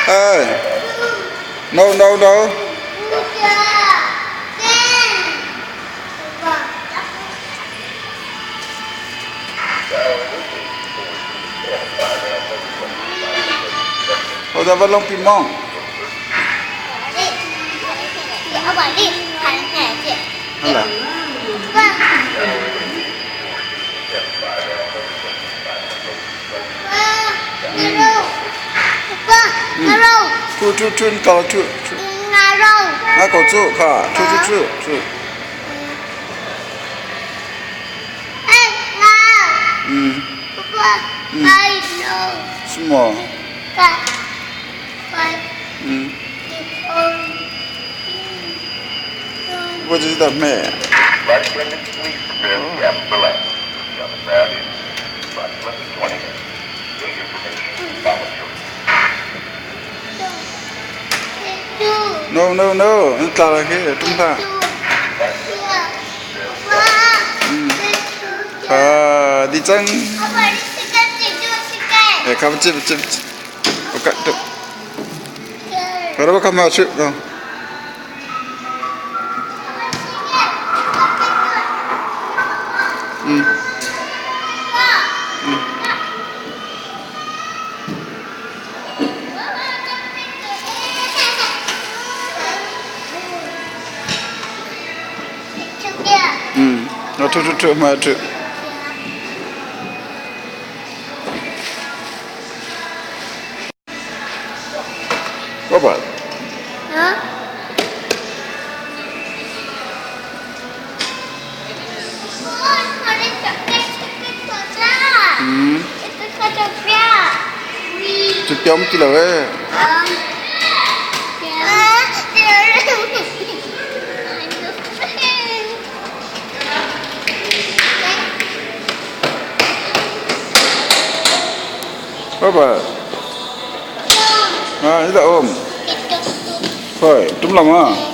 No, no, no. Ôi ra vẫn lông pin mong. Hay là chu cầu chu cầu chu cả chu什么我知道咩No, no, no. Entah lagi. Tumpah. Đi chân. Không chip. Buka tu. Kalau kamu mau chip tu. Itu macam apa? Hah? Oh, ada coklat saja. Itu coklat. Coklat mesti lah. Apa? Ini dah om. Hoi, tunggu lama.